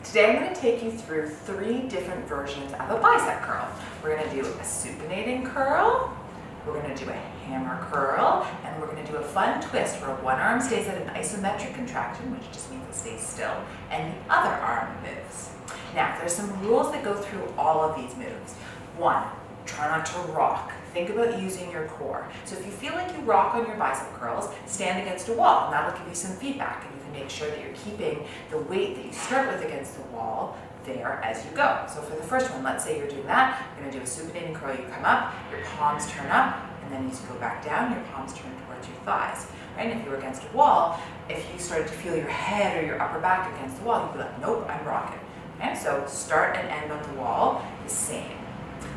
Today I'm going to take you through 3 different versions of a bicep curl. We're going to do a supinating curl, we're going to do a hammer curl, and we're going to do a fun twist where one arm stays at an isometric contraction, which just means it stays still, and the other arm moves. Now, there's some rules that go through all of these moves. 1, try not to rock. Think about using your core. So if you feel like you rock on your bicep curls, stand against a wall, and that'll give you some feedback, and you can make sure that you're keeping the weight that you start with against the wall there as you go. So for the first one, let's say you're doing that, you're going to do a supinating curl. You come up, your palms turn up, and then as you go back down, your palms turn towards your thighs. Right? And if you were against a wall, if you started to feel your head or your upper back against the wall, you'd be like, nope, I'm rocking. Okay? So start and end on the wall the same.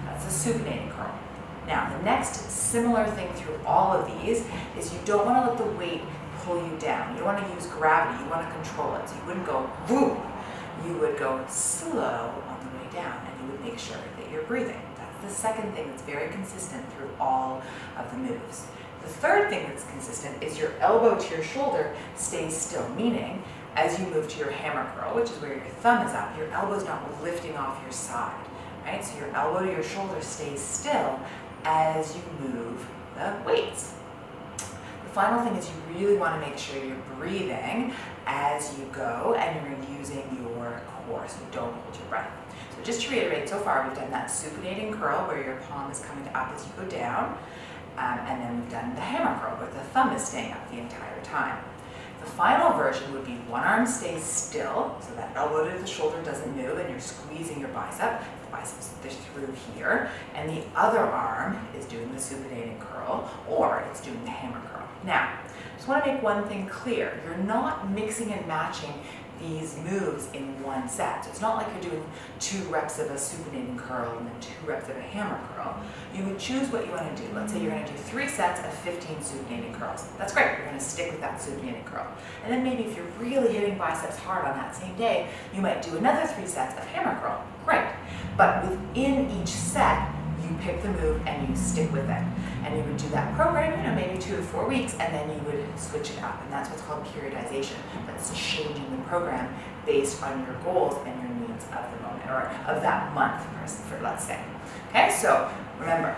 That's a supinating curl. Now, the next similar thing through all of these is you don't want to let the weight pull you down. You don't want to use gravity. You want to control it. So you wouldn't go boom. You would go slow on the way down, and you would make sure that you're breathing. That's the second thing that's very consistent through all of the moves. The third thing that's consistent is your elbow to your shoulder stays still, meaning as you move to your hammer curl, which is where your thumb is up, your elbow's not lifting off your side. Right? So your elbow to your shoulder stays still as you move the weights. The final thing is you really want to make sure you're breathing as you go and you're using your core, so don't hold your breath. So just to reiterate, so far we've done that supinating curl where your palm is coming up as you go down, and then we've done the hammer curl where the thumb is staying up the entire time. The final version would be one arm stays still, so that elbow to the shoulder doesn't move and you're squeezing your bicep. The biceps is through here, and the other arm is doing the supinating curl, or it's doing the hammer curl. Now, I just want to make one thing clear. You're not mixing and matching these moves in one set. So it's not like you're doing 2 reps of a supinating curl and then 2 reps of a hammer curl. You would choose what you want to do. Let's say you're going to do 3 sets of 15 supinating curls. That's great. You're going to stick with that supinating curl. And then maybe if you're really hitting biceps hard on that same day, you might do another 3 sets of hammer curl. Great. But within each set, you pick the move and you stick with it. And you would do that program, maybe 2 to 4 weeks, and then you would switch it up. And that's what's called periodization. That's changing the program based on your goals and your needs of the moment, or of that month, let's say. Okay, so remember,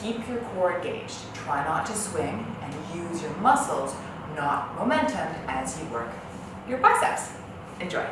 keep your core engaged. Try not to swing and use your muscles, not momentum, as you work your biceps. Enjoy.